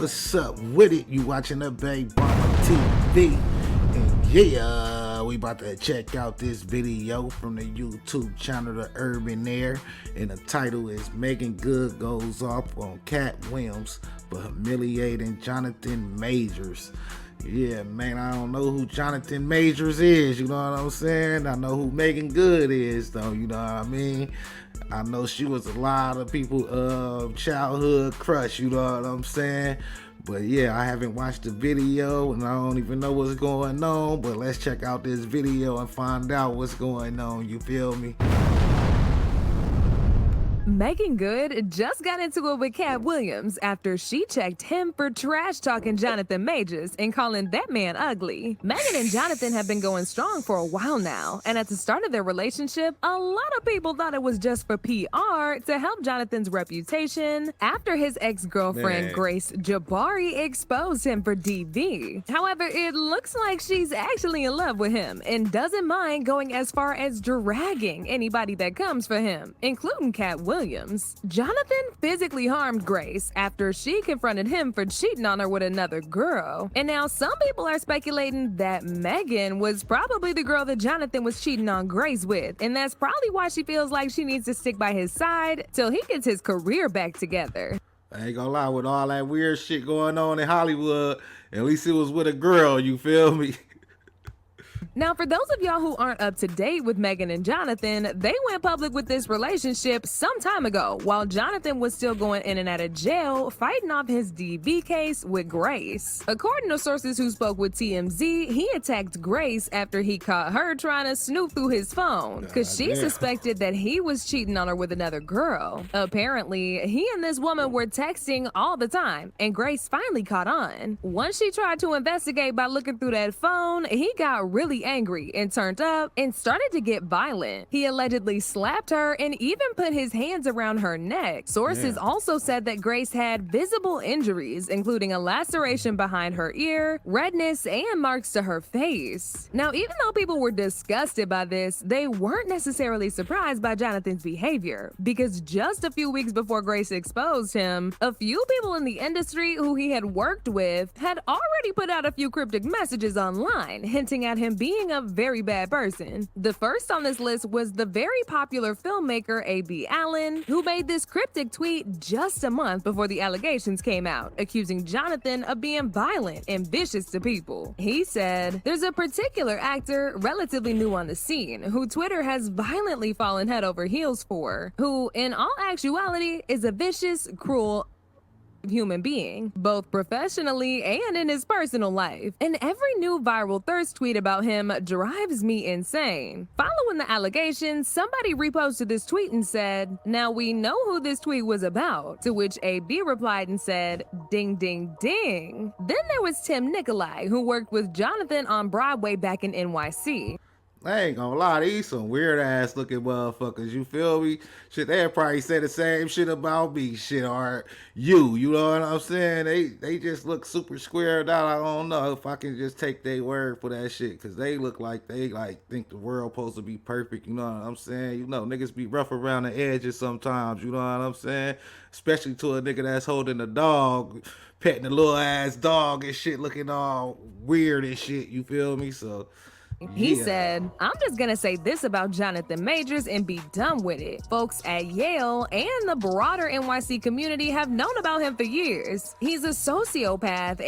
What's up with it? You watching the Bay Bomber TV. And yeah, we about to check out this video from the YouTube channel The Urban Air. And the title is Meagan Good Goes Off on Katt Williams for Humiliating Jonathan Majors. Yeah, man, I don't know who Jonathan Majors is, you know what I'm saying? I know who Meagan Good is, though, you know what I mean? I know she was a lot of people's childhood crush, you know what I'm saying? But yeah, I haven't watched the video and I don't even know what's going on, but let's check out this video and find out what's going on, you feel me? Meagan Good just got into it with Katt Williams after she checked him for trash talking Jonathan Majors and calling that man ugly. Meagan and Jonathan have been going strong for a while now, and at the start of their relationship, a lot of people thought it was just for PR to help Jonathan's reputation after his ex-girlfriend Grace Jabari exposed him for DV. However, it looks like she's actually in love with him and doesn't mind going as far as dragging anybody that comes for him, including Katt Williams. Jonathan physically harmed Grace after she confronted him for cheating on her with another girl. And now some people are speculating that Meagan was probably the girl that Jonathan was cheating on Grace with, and that's probably why she feels like she needs to stick by his side till he gets his career back together. I ain't gonna lie, with all that weird shit going on in Hollywood, at least it was with a girl, you feel me? Now, for those of y'all who aren't up to date with Meagan and Jonathan, they went public with this relationship some time ago, while Jonathan was still going in and out of jail, fighting off his DV case with Grace. According to sources who spoke with TMZ, he attacked Grace after he caught her trying to snoop through his phone, because she suspected that he was cheating on her with another girl. Apparently, he and this woman were texting all the time, and Grace finally caught on. Once she tried to investigate by looking through that phone, he got really angry and turned up and started to get violent. He allegedly slapped her and even put his hands around her neck. Sources also said that Grace had visible injuries, including a laceration behind her ear, redness, and marks to her face. Now, even though people were disgusted by this, they weren't necessarily surprised by Jonathan's behavior, because just a few weeks before Grace exposed him, a few people in the industry who he had worked with had already put out a few cryptic messages online, hinting at him being a very bad person. The first on this list was the very popular filmmaker A.B. Allen, who made this cryptic tweet just a month before the allegations came out, accusing Jonathan of being violent and vicious to people. He said, "There's a particular actor, relatively new on the scene, who Twitter has violently fallen head over heels for, who, in all actuality, is a vicious, cruel, human being, both professionally and in his personal life. And every new viral thirst tweet about him drives me insane." Following the allegations, somebody reposted this tweet and said, "Now we know who this tweet was about," to which AB replied and said, "Ding, ding, ding." Then there was Tim Nikolai, who worked with Jonathan on Broadway back in NYC. I ain't gonna lie, these some weird ass looking motherfuckers, you feel me? Shit, they'll probably say the same shit about me, shit, or you know what I'm saying? They just look super squared out. I don't know if I can just take their word for that shit, cause they look like they think the world supposed to be perfect, you know what I'm saying? You know, niggas be rough around the edges sometimes, you know what I'm saying? Especially to a nigga that's holding a dog, petting a little ass dog and shit, looking all weird and shit, you feel me? So he said, "I'm just gonna say this about Jonathan Majors and be done with it. Folks at Yale and the broader NYC community have known about him for years. He's a sociopath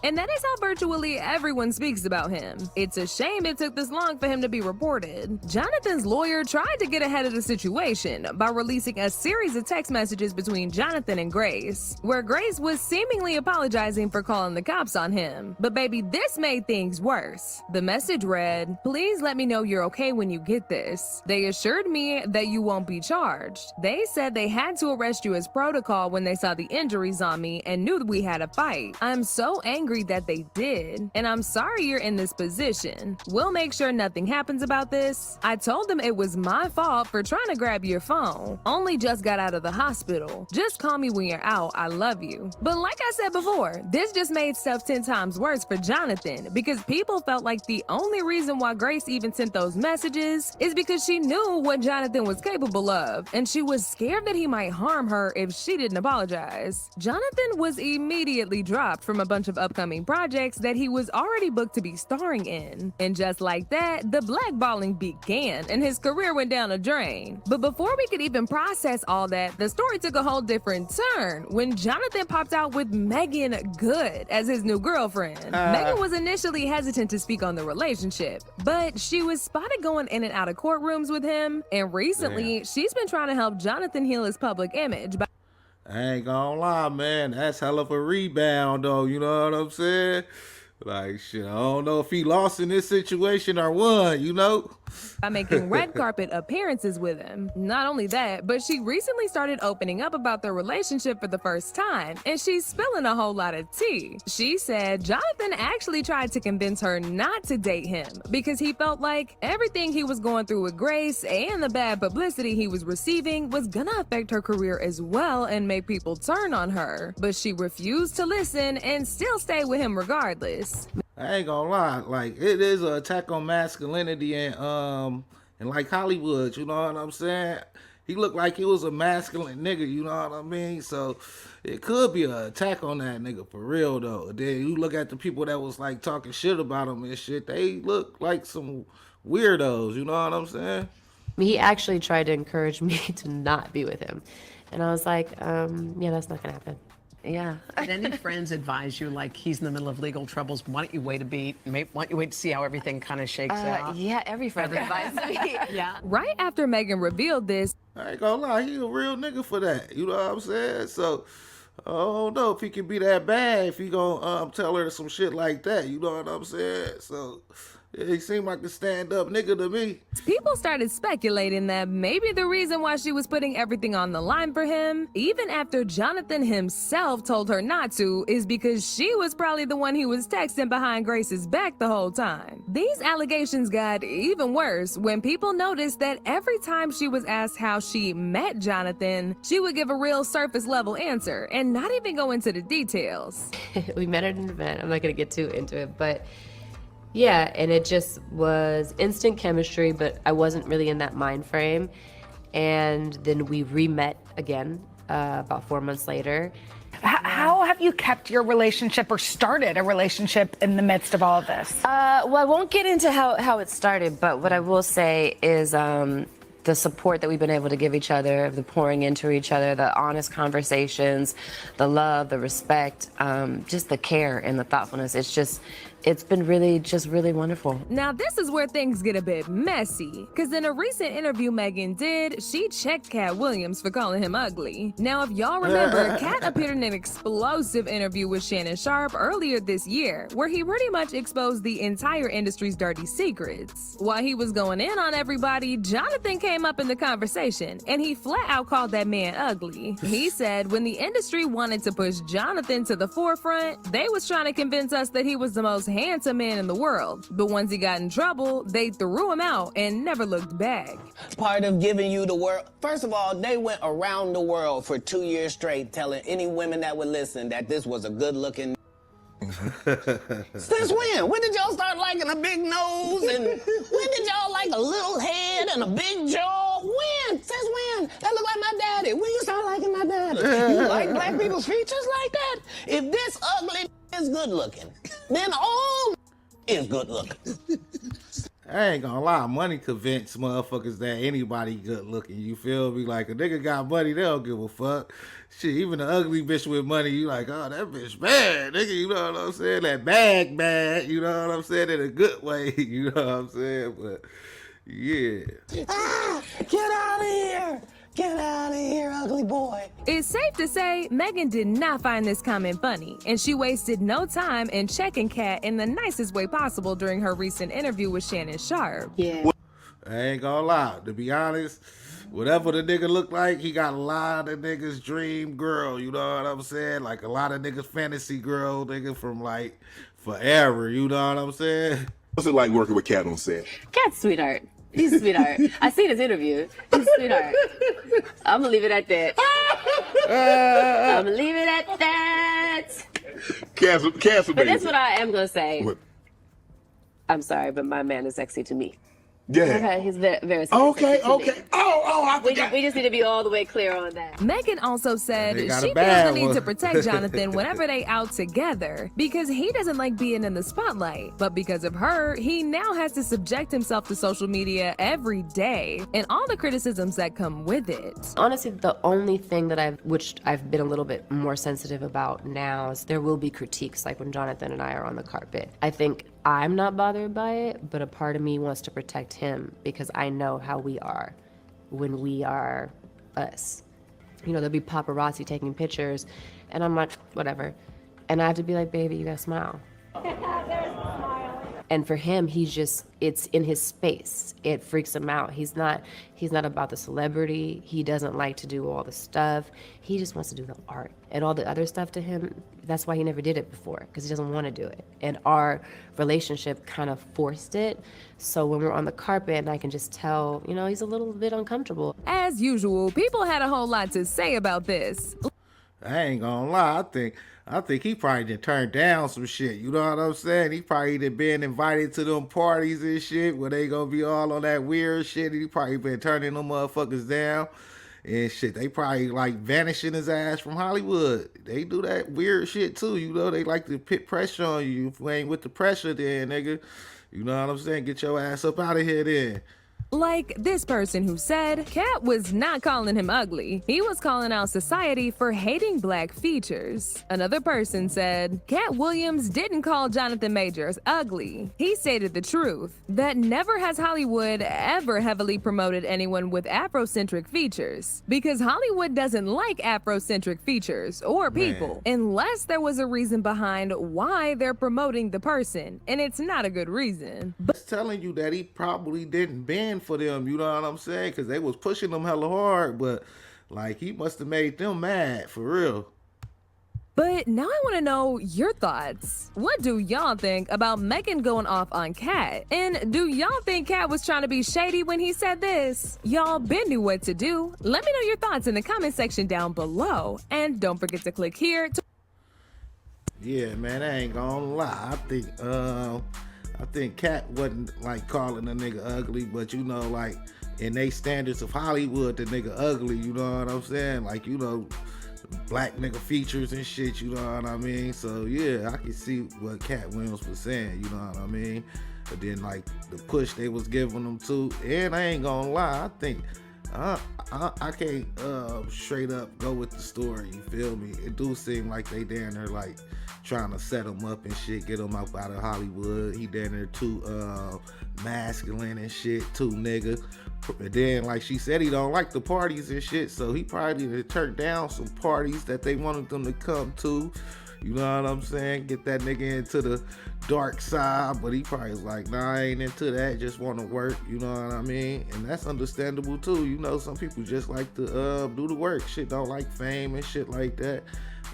and that is how virtually everyone speaks about him. It's a shame it took this long for him to be reported." Jonathan's lawyer tried to get ahead of the situation by releasing a series of text messages between Jonathan and Grace, where Grace was seemingly apologizing for calling the cops on him. But baby, this made things worse. The message read, "Please let me know you're okay when you get this. They assured me that you won't be charged. They said they had to arrest you as protocol when they saw the injuries on me and knew that we had a fight. I'm so angry agreed that they did. And I'm sorry you're in this position. We'll make sure nothing happens about this. I told them it was my fault for trying to grab your phone. Only just got out of the hospital. Just call me when you're out. I love you. But like I said before, this just made stuff 10 times worse for Jonathan because people felt like the only reason why Grace even sent those messages is because she knew what Jonathan was capable of, and she was scared that he might harm her if she didn't apologize. Jonathan was immediately dropped from a bunch of upcoming projects that he was already booked to be starring in. And just like that, the blackballing began and his career went down a drain. But before we could even process all that, the story took a whole different turn when Jonathan popped out with Meagan Good as his new girlfriend. Meagan was initially hesitant to speak on the relationship, but she was spotted going in and out of courtrooms with him, and recently she's been trying to help Jonathan heal his public image by I ain't gonna lie, man. That's hell of a rebound, though. You know what I'm saying? Like, shit, I don't know if he lost in this situation or won, you know? making red carpet appearances with him. Not only that, but she recently started opening up about their relationship for the first time, and she's spilling a whole lot of tea. She said Jonathan actually tried to convince her not to date him because he felt like everything he was going through with Grace and the bad publicity he was receiving was gonna affect her career as well and make people turn on her. But she refused to listen and still stayed with him regardless. I ain't gonna lie, like it is an attack on masculinity and like Hollywood, you know what I'm saying? He looked like he was a masculine nigga, you know what I mean? So it could be an attack on that nigga for real though. Then you look at the people that was like talking shit about him and shit, they look like some weirdos, you know what I'm saying? He actually tried to encourage me to not be with him. And I was like, yeah, that's not gonna happen. Yeah. Did any friends advise you, like, he's in the middle of legal troubles, why don't you wait a beat? Why don't you wait to see how everything kind of shakes out? Yeah, every friend advised me. Yeah. Right after Meagan revealed this, I ain't gonna lie, he a real nigga for that, you know what I'm saying? So I don't know if he can be that bad if he gonna tell her some shit like that, you know what I'm saying? So yeah, he seemed like a stand-up nigga to me. people started speculating that maybe the reason why she was putting everything on the line for him, even after Jonathan himself told her not to, is because she was probably the one he was texting behind Grace's back the whole time. These allegations got even worse when people noticed that every time she was asked how she met Jonathan, she would give a real surface level answer and not even go into the details. We met at an event. I'm not gonna get too into it, but yeah, and it just was instant chemistry, but I wasn't really in that mind frame. And then we re-met again about 4 months later. How have you kept your relationship or started a relationship in the midst of all of this? Well, I won't get into how it started, but what I will say is the support that we've been able to give each other, the pouring into each other, the honest conversations, the love, the respect, just the care and the thoughtfulness. It's been really wonderful. Now, this is where things get a bit messy, because in a recent interview Meagan did, she checked Katt Williams for calling him ugly. Now, if y'all remember, Katt appeared in an explosive interview with Shannon Sharpe earlier this year, where he pretty much exposed the entire industry's dirty secrets. While he was going in on everybody, Jonathan came up in the conversation, and he flat out called that man ugly. He said when the industry wanted to push Jonathan to the forefront, they was trying to convince us that he was the most handsome man in the world. But once he got in trouble, they threw him out and never looked back. Part of giving you the world. First of all, they went around the world for 2 years straight telling any women that would listen that this was a good-looking Since when? When did y'all start liking a big nose? And when did y'all like a little head and a big jaw? When? Since when? That look like my daddy. When you start liking my daddy? You like black people's features like that? If this ugly is good looking, then all is good looking. I ain't gonna lie, money convince motherfuckers that anybody good looking. You feel me? Like a nigga got money, they don't give a fuck. Shit, even the ugly bitch with money, you like, oh, that bitch bad, nigga. You know what I'm saying? That bag bad. You know what I'm saying? In a good way. You know what I'm saying? But yeah. Ah, get out of here! Get out of here, ugly boy. It's safe to say Meagan did not find this comment funny, and she wasted no time in checking Katt in the nicest way possible during her recent interview with Shannon Sharpe. Yeah. I ain't gonna lie. To be honest, whatever the nigga look like, he got a lot of niggas' dream girl. You know what I'm saying? Like a lot of niggas' fantasy girl, nigga, from like forever. You know what I'm saying? What's it like working with Katt on set? Katt's sweetheart. He's a sweetheart. I seen his interview. He's a sweetheart. I'm gonna leave it at that. I'm gonna leave it at that. Katt's But amazing. that's what I am gonna say. What? I'm sorry, but my man is sexy to me. Yeah. Okay, he's very, very sexy. Okay, to me. okay. I forgot. We just need to be all the way clear on that. Meagan also said They she got feels a bad the need one. to protect Jonathan whenever they out together because he doesn't like being in the spotlight. But because of her, he now has to subject himself to social media every day and all the criticisms that come with it. Honestly, the only thing that which I've been a little bit more sensitive about now is there will be critiques, like when Jonathan and I are on the carpet. I think I'm not bothered by it, but a part of me wants to protect him because I know how we are when we are us. You know, there'll be paparazzi taking pictures, and I'm like, whatever. And I have to be like, baby, you gotta smile. And for him, it's in his space. It freaks him out. He's not about the celebrity. He doesn't like to do all the stuff. He just wants to do the art. And all the other stuff to him, that's why he never did it before, because he doesn't want to do it. And our relationship kind of forced it. So when we're on the carpet and I can just tell, you know, he's a little bit uncomfortable. As usual, people had a whole lot to say about this. I ain't gonna lie. I think he probably done turned down some shit. You know what I'm saying? He probably done been invited to them parties and shit where they gonna be all on that weird shit. He probably been turning them motherfuckers down and shit. They probably like vanishing his ass from Hollywood. They do that weird shit too. You know, they like to put pressure on you. If you ain't with the pressure, then nigga, you know what I'm saying? Get your ass up out of here then. Like this person who said Katt was not calling him ugly. He was calling out society for hating black features. Another person said Katt Williams didn't call Jonathan Majors ugly. He stated the truth, that never has Hollywood ever heavily promoted anyone with Afrocentric features. Because Hollywood doesn't like Afrocentric features or people unless there was a reason behind why they're promoting the person. And it's not a good reason. It's telling you that he probably didn't bend for them, you know what I'm saying? Because they was pushing them hella hard, but like he must have made them mad for real. But now I want to know your thoughts. What do y'all think about Meagan going off on Katt? And do y'all think Katt was trying to be shady when he said this? Y'all been knew what to do. Let me know your thoughts in the comment section down below. And don't forget to click here to Yeah, man, I ain't gonna lie. I think Katt wasn't like calling a nigga ugly, but you know, like in they standards of Hollywood, the nigga ugly, you know what I'm saying? Like, you know, black nigga features and shit, you know what I mean? So yeah, I can see what Katt Williams was saying, you know what I mean? But then like the push they was giving them to, and I ain't gonna lie, I think I can't straight up go with the story, you feel me? It do seem like they down there like trying to set him up and shit, get him up out of Hollywood. He down there too masculine and shit, too nigga. And then like she said, he don't like the parties and shit, so he probably turned down some parties that they wanted them to come to. You know what I'm saying? Get that nigga into the dark side, but he probably was like, nah, I ain't into that, just want to work, you know what I mean? And that's understandable too. You know, some people just like to do the work. Shit, don't like fame and shit like that.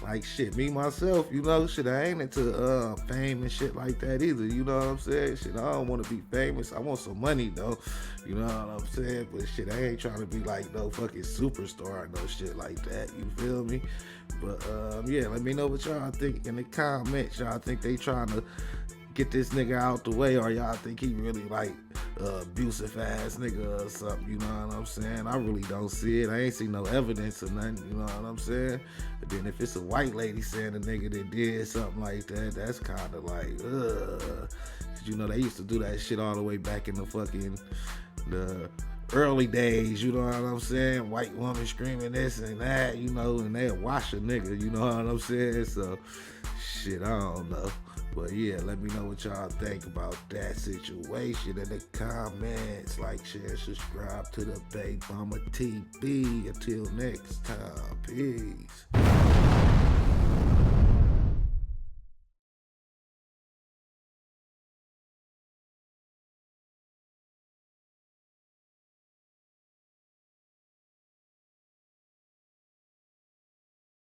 Like shit, me myself, you know, shit, I ain't into fame and shit like that either. You know what I'm saying? Shit, I don't want to be famous. I want some money though. You know what I'm saying? But shit, I ain't trying to be like no fucking superstar or no shit like that. You feel me? But yeah, let me know what y'all think in the comments. Y'all think they trying to get this nigga out the way, or y'all think he really like abusive ass nigga or something, you know what I'm saying? I really don't see it. I ain't seen no evidence or nothing, you know what I'm saying? But then if it's a white lady saying a nigga that did something like that, that's kind of like, cause you know, they used to do that shit all the way back in the early days, you know what I'm saying? White woman screaming this and that, you know, and they'll wash a nigga, you know what I'm saying? So, shit, I don't know. But yeah, let me know what y'all think about that situation in the comments. Like, share, subscribe to the Babe Mama TV. Until next time, peace.